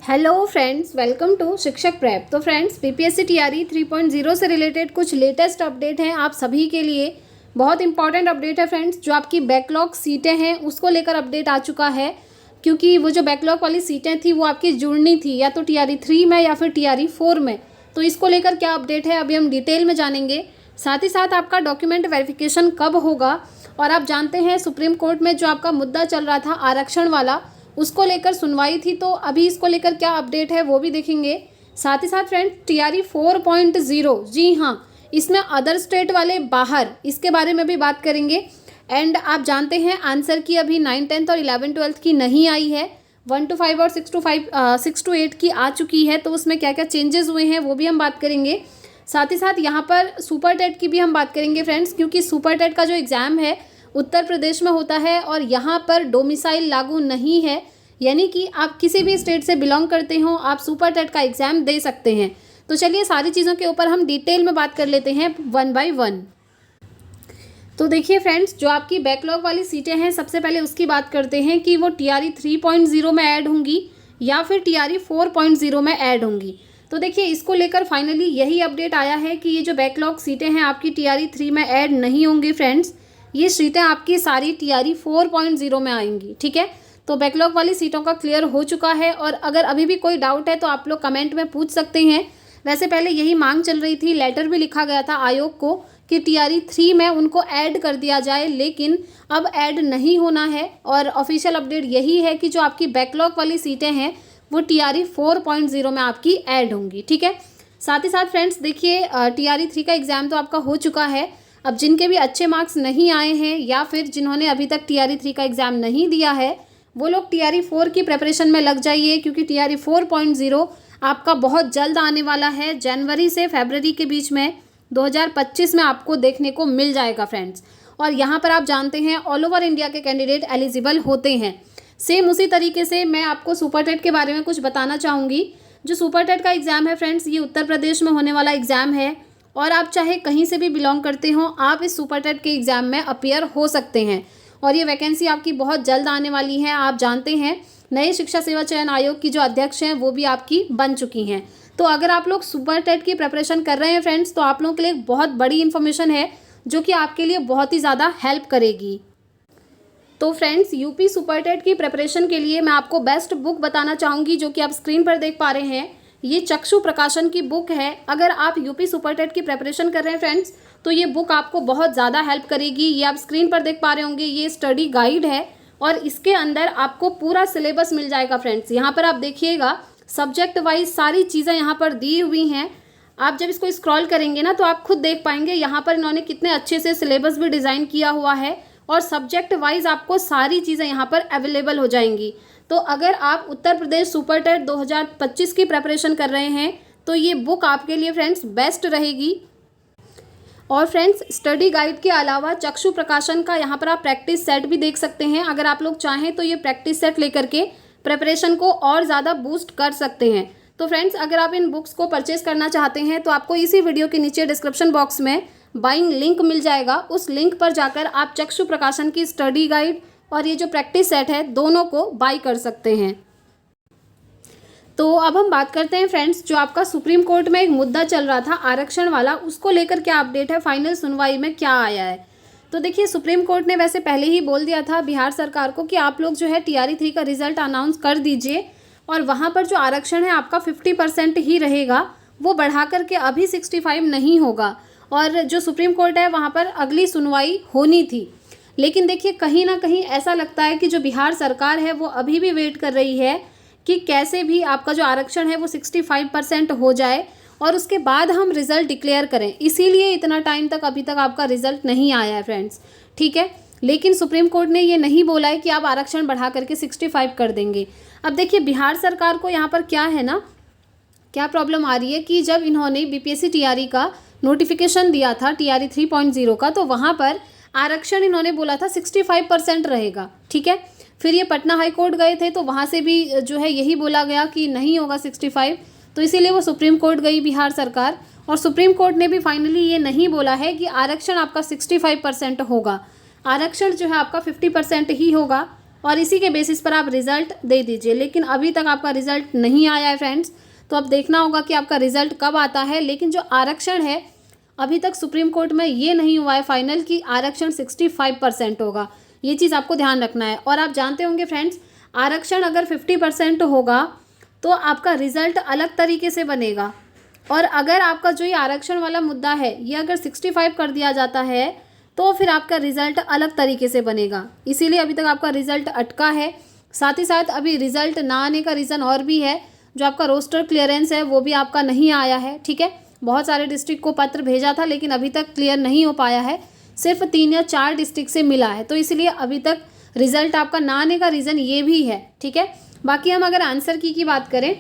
Hello friends, welcome to शिक्षक prep. तो friends, BPSC TRE 3.0 से रिलेटेड कुछ लेटेस्ट अपडेट हैं आप सभी के लिए। बहुत इंपॉर्टेंट अपडेट है फ्रेंड्स। जो आपकी बैकलॉग सीटें हैं उसको लेकर अपडेट आ चुका है, क्योंकि वो जो बैकलॉग वाली सीटें थी वो आपकी जुड़नी थी या तो टीआरई 3 में या फिर टीआरई 4 में। तो इसको लेकर क्या अपडेट है अभी हम डिटेल में जानेंगे। साथ ही साथ आपका डॉक्यूमेंट वेरिफिकेशन कब होगा, और आप जानते हैं सुप्रीम कोर्ट में जो आपका मुद्दा चल रहा था आरक्षण वाला, उसको लेकर सुनवाई थी, तो अभी इसको लेकर क्या अपडेट है वो भी देखेंगे। साथ ही साथ फ्रेंड्स, टीआरई 4.0, जी हाँ, इसमें अदर स्टेट वाले बाहर, इसके बारे में भी बात करेंगे। एंड आप जानते हैं आंसर की अभी 9th 10th और 11th 12th की नहीं आई है, 1 to 5 और 6 to 8 की आ चुकी है। तो उसमें क्या क्या चेंजेस हुए हैं वो भी हम बात करेंगे। साथ ही साथ यहाँ पर सुपर टेट की भी हम बात करेंगे फ्रेंड्स, क्योंकि सुपर टेट का जो एग्ज़ाम है उत्तर प्रदेश में होता है और यहाँ पर डोमिसाइल लागू नहीं है, यानी कि आप किसी भी स्टेट से बिलोंग करते हो आप सुपर टेट का एग्ज़ाम दे सकते हैं। तो चलिए सारी चीज़ों के ऊपर हम डिटेल में बात कर लेते हैं वन बाय वन। तो देखिए फ्रेंड्स, जो आपकी बैकलॉग वाली सीटें हैं सबसे पहले उसकी बात करते हैं कि वो टीआरई 3.0 में ऐड होंगी या फिर टीआरई 4.0 में ऐड होंगी। तो देखिए इसको लेकर फाइनली यही अपडेट आया है कि ये जो बैकलॉग सीटें हैं आपकी टीआरई 3 में ऐड नहीं होंगी फ्रेंड्स। ये सीटें आपकी सारी टीआरई 4.0 में आएंगी, ठीक है। तो बैकलॉग वाली सीटों का क्लियर हो चुका है, और अगर अभी भी कोई डाउट है तो आप लोग कमेंट में पूछ सकते हैं। वैसे पहले यही मांग चल रही थी, लेटर भी लिखा गया था आयोग को कि टीआरई 3 में उनको ऐड कर दिया जाए, लेकिन अब ऐड नहीं होना है। और ऑफिशियल अपडेट यही है कि जो आपकी बैकलॉग वाली सीटें हैं वो टीआरई 4.0 में आपकी ऐड होंगी, ठीक है। साथ ही साथ फ्रेंड्स देखिए, टीआरई 3 का एग्ज़ाम तो आपका हो चुका है। अब जिनके भी अच्छे मार्क्स नहीं आए हैं या फिर जिन्होंने अभी तक टीआरई 3 का एग्ज़ाम नहीं दिया है वो लोग टीआरई 4 की प्रिपरेशन में लग जाइए, क्योंकि टीआरई 4.0 आपका बहुत जल्द आने वाला है। जनवरी से फरवरी के बीच में 2025 में आपको देखने को मिल जाएगा फ्रेंड्स। और यहाँ पर आप जानते हैं ऑल ओवर इंडिया के कैंडिडेट एलिजिबल होते हैं। सेम उसी तरीके से मैं आपको सुपर टेट के बारे में कुछ बताना चाहूँगी। जो सुपर टेट का एग्ज़ाम है फ्रेंड्स, ये उत्तर प्रदेश में होने वाला एग्ज़ाम है, और आप चाहे कहीं से भी बिलोंग करते हो आप इस सुपर टेट के एग्ज़ाम में अपीयर हो सकते हैं। और ये वैकेंसी आपकी बहुत जल्द आने वाली है। आप जानते हैं नए शिक्षा सेवा चयन आयोग की जो अध्यक्ष हैं वो भी आपकी बन चुकी हैं। तो अगर आप लोग सुपर टेट की प्रिपरेशन कर रहे हैं फ्रेंड्स, तो आप लोगों के लिए एक बहुत बड़ी इन्फॉर्मेशन है जो कि आपके लिए बहुत ही ज़्यादा हेल्प करेगी। तो फ्रेंड्स, यूपी सुपर टेट की प्रिपरेशन के लिए मैं आपको बेस्ट बुक बताना चाहूँगी, जो कि आप स्क्रीन पर देख पा रहे हैं। ये चक्षु प्रकाशन की बुक है। अगर आप यूपी सुपर टेट की प्रिपरेशन कर रहे हैं फ्रेंड्स, तो ये बुक आपको बहुत ज़्यादा हेल्प करेगी। ये आप स्क्रीन पर देख पा रहे होंगे, ये स्टडी गाइड है और इसके अंदर आपको पूरा सिलेबस मिल जाएगा फ्रेंड्स। यहाँ पर आप देखिएगा सब्जेक्ट वाइज सारी चीज़ें यहाँ पर दी हुई हैं। आप जब इसको स्क्रॉल करेंगे ना तो आप खुद देख पाएंगे यहाँ पर इन्होंने कितने अच्छे से सिलेबस भी डिज़ाइन किया हुआ है, और सब्जेक्ट वाइज आपको सारी चीज़ें यहाँ पर अवेलेबल हो जाएंगी। तो अगर आप उत्तर प्रदेश सुपर टेट 2025 की प्रिपरेशन कर रहे हैं तो ये बुक आपके लिए फ्रेंड्स बेस्ट रहेगी। और फ्रेंड्स, स्टडी गाइड के अलावा चक्षु प्रकाशन का यहाँ पर आप प्रैक्टिस सेट भी देख सकते हैं। अगर आप लोग चाहें तो ये प्रैक्टिस सेट लेकर के प्रिपरेशन को और ज़्यादा बूस्ट कर सकते हैं। तो फ्रेंड्स, अगर आप इन बुक्स को परचेज करना चाहते हैं तो आपको इसी वीडियो के नीचे डिस्क्रिप्शन बॉक्स में बाइंग लिंक मिल जाएगा। उस लिंक पर जाकर आप चक्षु प्रकाशन की स्टडी गाइड और ये जो प्रैक्टिस सेट है दोनों को बाई कर सकते हैं। तो अब हम बात करते हैं फ्रेंड्स, जो आपका सुप्रीम कोर्ट में एक मुद्दा चल रहा था आरक्षण वाला, उसको लेकर क्या अपडेट है, फाइनल सुनवाई में क्या आया है। तो देखिए, सुप्रीम कोर्ट ने वैसे पहले ही बोल दिया था बिहार सरकार को कि आप लोग जो है टीआरई 3 का रिजल्ट अनाउंस कर दीजिए, और वहाँ पर जो आरक्षण है आपका 50% ही रहेगा, वो बढ़ा करके अभी 65 नहीं होगा। और जो सुप्रीम कोर्ट है वहाँ पर अगली सुनवाई होनी थी, लेकिन देखिए कहीं ना कहीं ऐसा लगता है कि जो बिहार सरकार है वो अभी भी वेट कर रही है कि कैसे भी आपका जो आरक्षण है वो 65% हो जाए और उसके बाद हम रिज़ल्ट डिक्लेयर करें। इसीलिए इतना टाइम तक अभी तक आपका रिज़ल्ट नहीं आया है फ्रेंड्स, ठीक है। लेकिन सुप्रीम कोर्ट ने ये नहीं बोला है कि आप आरक्षण बढ़ा करके 65 कर देंगे। अब देखिए बिहार सरकार को यहाँ पर क्या है ना, क्या प्रॉब्लम आ रही है कि जब इन्होंने बीपीएससी टीआरई का नोटिफिकेशन दिया था टीआरई 3.0 का, तो वहाँ पर आरक्षण इन्होंने बोला था 65% रहेगा, ठीक है। फिर ये पटना हाई कोर्ट गए थे तो वहाँ से भी जो है यही बोला गया कि नहीं होगा 65, तो इसीलिए वो सुप्रीम कोर्ट गई बिहार सरकार, और सुप्रीम कोर्ट ने भी फाइनली ये नहीं बोला है कि आरक्षण आपका 65% होगा। आरक्षण जो है आपका 50% ही होगा। और इसी के बेसिस पर आप रिज़ल्ट दे दीजिए। लेकिन अभी तक आपका रिज़ल्ट नहीं आया है फ्रेंड्स, तो अब देखना होगा कि आपका रिज़ल्ट कब आता है। लेकिन जो आरक्षण है अभी तक सुप्रीम कोर्ट में ये नहीं हुआ है फाइनल कि आरक्षण 65% होगा, ये चीज़ आपको ध्यान रखना है। और आप जानते होंगे फ्रेंड्स, आरक्षण अगर 50% होगा तो आपका रिज़ल्ट अलग तरीके से बनेगा, और अगर आपका जो ये आरक्षण वाला मुद्दा है ये अगर 65 कर दिया जाता है तो फिर आपका रिज़ल्ट अलग तरीके से बनेगा। इसीलिए अभी तक आपका रिज़ल्ट अटका है। साथ ही साथ अभी रिज़ल्ट ना आने का रीज़न और भी है, जो आपका रोस्टर क्लियरेंस है वो भी आपका नहीं आया है। ठीक है, बहुत सारे डिस्ट्रिक्ट को पत्र भेजा था लेकिन अभी तक क्लियर नहीं हो पाया है, सिर्फ 3 या 4 डिस्ट्रिक्ट से मिला है, तो इसलिए अभी तक रिज़ल्ट आपका ना आने का रीज़न ये भी है। ठीक है, बाकी हम अगर आंसर की बात करें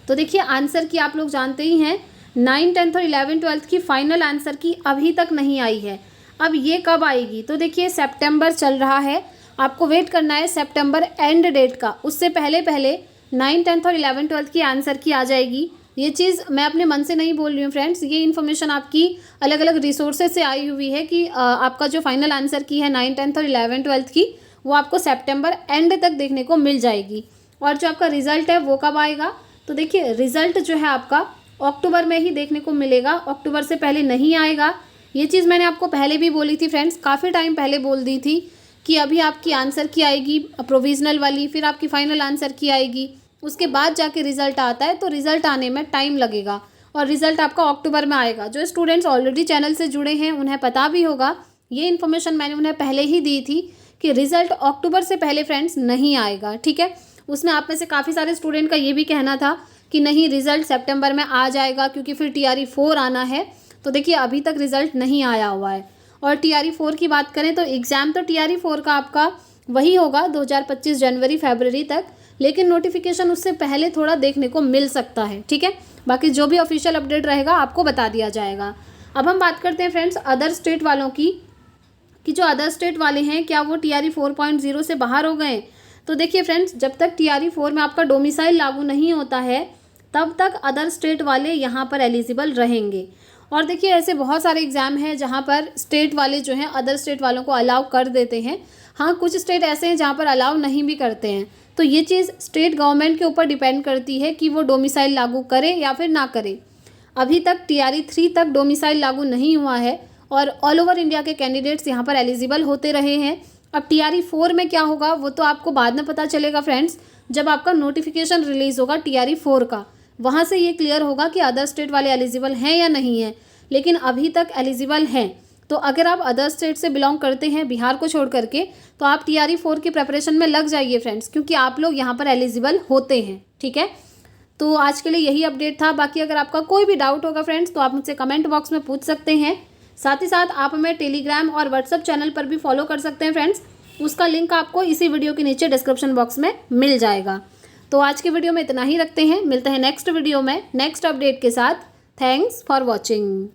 तो देखिए आंसर की आप लोग जानते ही हैं 9, 10th और 11, 12th की फाइनल आंसर की अभी तक नहीं आई है। अब ये कब आएगी, तो देखिए सितंबर चल रहा है, आपको वेट करना है सितंबर एंड डेट का। उससे पहले 9, 10th और 11, 12th की आंसर की आ जाएगी। ये चीज़ मैं अपने मन से नहीं बोल रही हूँ फ्रेंड्स, ये इन्फॉर्मेशन आपकी अलग अलग रिसोर्सेज से आई हुई है कि आपका जो फाइनल आंसर की है 9, 10th और 11, 12th की, वो आपको सितंबर एंड तक देखने को मिल जाएगी। और जो आपका रिज़ल्ट है वो कब आएगा, तो देखिए रिज़ल्ट जो है आपका अक्टूबर में ही देखने को मिलेगा, अक्टूबर से पहले नहीं आएगा। ये चीज़ मैंने आपको पहले भी बोली थी फ्रेंड्स, काफ़ी टाइम पहले बोल दी थी कि अभी आपकी आंसर की आएगी प्रोविज़नल वाली, फिर आपकी फ़ाइनल आंसर की आएगी, उसके बाद जाके रिज़ल्ट आता है, तो रिज़ल्ट आने में टाइम लगेगा और रिज़ल्ट आपका अक्टूबर में आएगा। जो स्टूडेंट्स ऑलरेडी चैनल से जुड़े हैं उन्हें पता भी होगा, ये इन्फॉर्मेशन मैंने उन्हें पहले ही दी थी कि रिज़ल्ट अक्टूबर से पहले फ्रेंड्स नहीं आएगा। ठीक है, उसमें आप में से काफ़ी सारे स्टूडेंट का ये भी कहना था कि नहीं रिज़ल्ट सितंबर में आ जाएगा क्योंकि फिर TRE 4 आना है। तो देखिए अभी तक रिज़ल्ट नहीं आया हुआ है। और TRE 4 की बात करें तो एग्ज़ाम तो TRE 4 का आपका वही होगा 2025 जनवरी फरवरी तक, लेकिन नोटिफिकेशन उससे पहले थोड़ा देखने को मिल सकता है। ठीक है, बाकी जो भी ऑफिशियल अपडेट रहेगा आपको बता दिया जाएगा। अब हम बात करते हैं फ्रेंड्स अदर स्टेट वालों की, कि जो अदर स्टेट वाले हैं क्या वो TRE 4.0 से बाहर हो गए। तो देखिए फ्रेंड्स, जब तक TRE 4 में आपका डोमिसाइल लागू नहीं होता है तब तक अदर स्टेट वाले यहाँ पर एलिजिबल रहेंगे। और देखिए ऐसे बहुत सारे एग्ज़ाम हैं जहाँ पर स्टेट वाले जो हैं अदर स्टेट वालों को अलाउ कर देते हैं। हाँ, कुछ स्टेट ऐसे हैं जहाँ पर अलाउ नहीं भी करते हैं, तो ये चीज़ स्टेट गवर्नमेंट के ऊपर डिपेंड करती है कि वो डोमिसाइल लागू करे या फिर ना करे। अभी तक TRE 3 तक डोमिसाइल लागू नहीं हुआ है और ऑल ओवर इंडिया के कैंडिडेट्स यहाँ पर एलिजिबल होते रहे हैं। अब TRE 4 में क्या होगा वो तो आपको बाद में पता चलेगा फ्रेंड्स, जब आपका नोटिफिकेशन रिलीज़ होगा TRE 4 का, वहाँ से ये क्लियर होगा कि अदर स्टेट वाले एलिजिबल हैं या नहीं हैं। लेकिन अभी तक एलिजिबल हैं, तो अगर आप अदर स्टेट से बिलोंग करते हैं बिहार को छोड़ करके, तो आप TRE 4 की प्रिपरेशन में लग जाइए फ्रेंड्स, क्योंकि आप लोग यहाँ पर एलिजिबल होते हैं। ठीक है, तो आज के लिए यही अपडेट था। बाकी अगर आपका कोई भी डाउट होगा फ्रेंड्स तो आप मुझसे कमेंट बॉक्स में पूछ सकते हैं। साथ ही साथ आप हमें टेलीग्राम और व्हाट्सअप चैनल पर भी फॉलो कर सकते हैं फ्रेंड्स, उसका लिंक आपको इसी वीडियो के नीचे डिस्क्रिप्शन बॉक्स में मिल जाएगा। तो आज के वीडियो में इतना ही रखते हैं, मिलते हैं नेक्स्ट वीडियो में नेक्स्ट अपडेट के साथ। Thanks for watching.